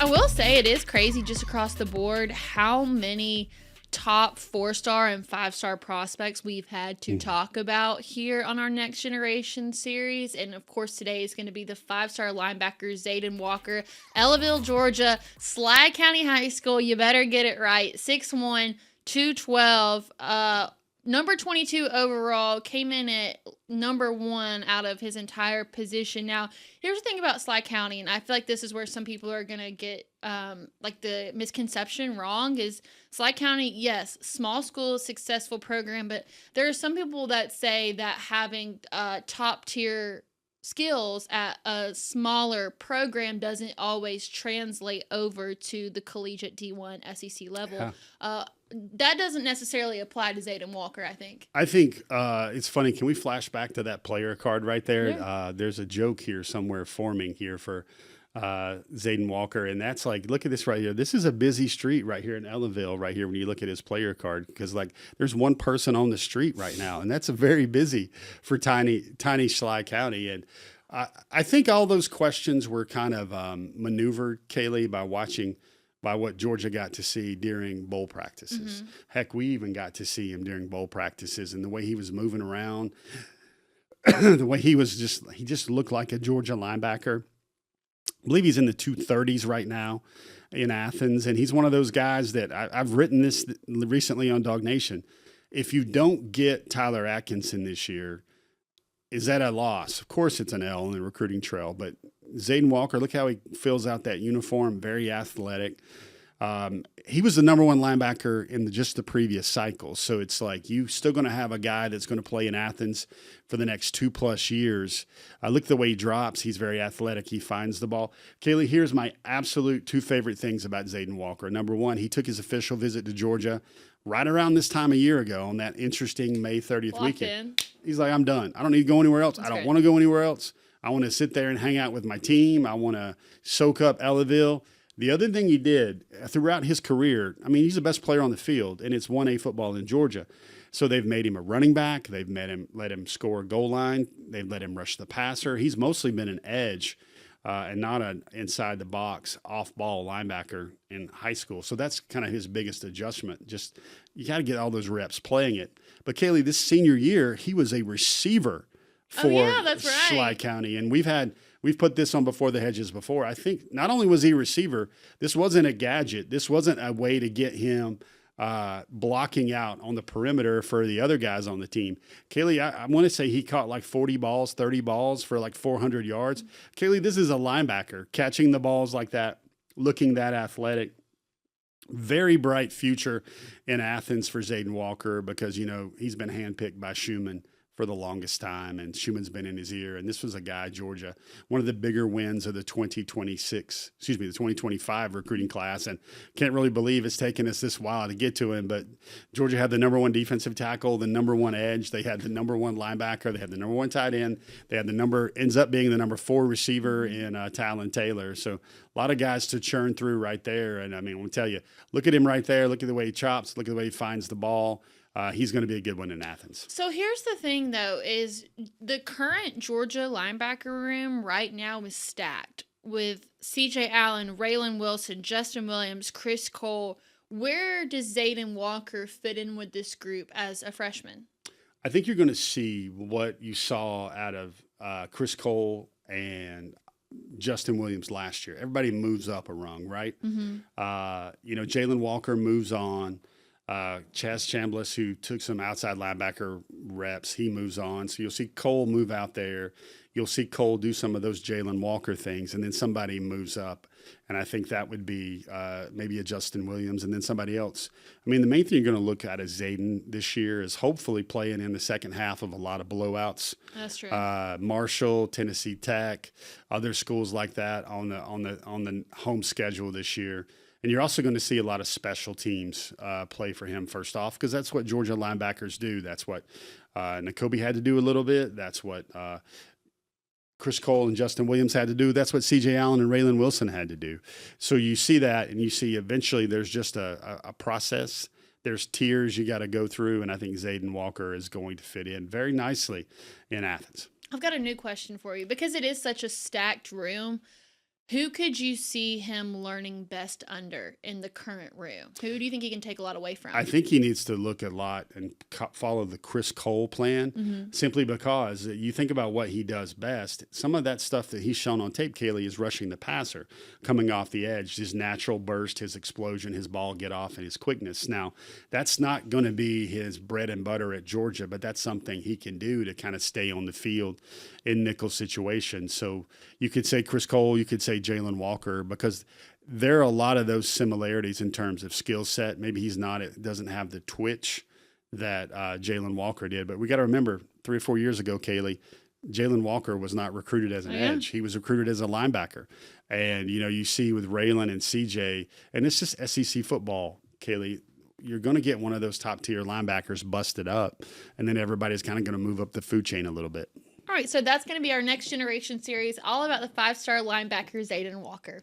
I will say it is crazy just across the board how many top 4-star and 5-star prospects we've had to talk about here on our Next Generation series. And of course, today is going to be the 5-star linebacker, Zayden Walker, Ellaville, Georgia, Sly County High School. You better get it right. 6'1", 212, number 22 overall, came in at number 1 out of his entire position. Now, here's the thing about Sly County, and I feel like this is where some people are going to get like the misconception wrong, is Sly County, yes, small school, successful program, but there are some people that say that having top tier skills at a smaller program doesn't always translate over to the collegiate D1 SEC level. Yeah. That doesn't necessarily apply to Zayden Walker, I think. I think it's funny. Can we flash back to that player card right there? Yeah. There's a joke here somewhere forming here for Zayden Walker, and that's like, look at this right here. This is a busy street right here in Ellaville right here when you look at his player card, because like there's one person on the street right now, and that's a very busy for tiny Sly County. And I think all those questions were kind of maneuvered, Kaylee, by what Georgia got to see during bowl practices. Mm-hmm. Heck, we even got to see him during bowl practices, and the way he was moving around, the way he just looked like a Georgia linebacker. I believe he's in the 230s right now in Athens, and he's one of those guys that I've written this recently on DawgNation. If you don't get Tyler Atkinson this year, is that a loss? Of course it's an L in the recruiting trail, but Zayden Walker, look how he fills out that uniform, very athletic. He was the number 1 linebacker in just the previous cycle. So it's like you still going to have a guy that's going to play in Athens for the next 2+ years. Look at the way he drops. He's very athletic. He finds the ball. Kaylee, here's my absolute 2 favorite things about Zayden Walker. Number 1, he took his official visit to Georgia right around this time a year ago on that interesting May 30th weekend. He's like, I'm done. I don't need to go anywhere else. I don't want to go anywhere else. I want to sit there and hang out with my team. I want to soak up Ellaville. The other thing he did throughout his career, I mean, he's the best player on the field, and it's 1A football in Georgia. So they've made him a running back. They've let him score a goal line. They've let him rush the passer. He's mostly been an edge and not an inside the box off-ball linebacker in high school. So that's kind of his biggest adjustment. Just you got to get all those reps playing it. But Kaylee, this senior year, he was a receiver for Sly County, and we've put this on Before the Hedges before. I think not only was he a receiver, this wasn't a gadget. This wasn't a way to get him blocking out on the perimeter for the other guys on the team. Kaylee, I want to say he caught like 40 balls, 30 balls for like 400 yards. Kaylee, this is a linebacker catching the balls like that, looking that athletic. Very bright future in Athens for Zayden Walker because, you know, he's been handpicked by Schumann for the longest time, and Schumann's been in his ear. And this was a guy, Georgia, one of the bigger wins of the 2025 recruiting class. And can't really believe it's taken us this while to get to him. But Georgia had the number 1 defensive tackle, the number 1 edge. They had the number 1 linebacker. They had the number 1 tight end. They had ends up being the number 4 receiver in Talon Taylor. So a lot of guys to churn through right there. And I mean, I'll tell you, look at him right there. Look at the way he chops. Look at the way he finds the ball. He's going to be a good one in Athens. So here's the thing, though, is the current Georgia linebacker room right now is stacked with C.J. Allen, Raylan Wilson, Justin Williams, Chris Cole. Where does Zayden Walker fit in with this group as a freshman? I think you're going to see what you saw out of Chris Cole and Justin Williams last year. Everybody moves up a rung, right? Mm-hmm. Jalen Walker moves on. Chaz Chambliss, who took some outside linebacker reps, he moves on. So you'll see Cole move out there. You'll see Cole do some of those Jalen Walker things, and then somebody moves up. And I think that would be maybe a Justin Williams and then somebody else. I mean, the main thing you're going to look at as Zayden this year is hopefully playing in the second half of a lot of blowouts. That's true. Marshall, Tennessee Tech, other schools like that on the home schedule this year. And you're also going to see a lot of special teams play for him first off, because that's what Georgia linebackers do. That's what Nakobe had to do a little bit. That's what Chris Cole and Justin Williams had to do. That's what C.J. Allen and Raylan Wilson had to do. So you see that, and you see eventually there's just a process. There's tiers you got to go through, and I think Zayden Walker is going to fit in very nicely in Athens. I've got a new question for you. Because it is such a stacked room, Who could you see him learning best under in the current room? Who do you think he can take a lot away from? I think he needs to look a lot and follow the Chris Cole plan, simply because you think about what he does best. Some of that stuff that he's shown on tape, Kaylee, is rushing the passer, coming off the edge, his natural burst, his explosion, his ball get off, and his quickness. Now, that's not going to be his bread and butter at Georgia, but that's something he can do to kind of stay on the field in nickel situations. So you could say Chris Cole, you could say Jaylen Walker, because there are a lot of those similarities in terms of skill set. Maybe he's not, it doesn't have the twitch that Jaylen Walker did. But we got to remember 3 or 4 years ago, Kaylee, Jaylen Walker was not recruited as an edge. He was recruited as a linebacker. And, you see with Raylan and CJ, and it's just SEC football, Kaylee, you're going to get one of those top tier linebackers busted up. And then everybody's kind of going to move up the food chain a little bit. All right, so that's going to be our next generation series, all about the 5-star linebacker, Zayden Walker.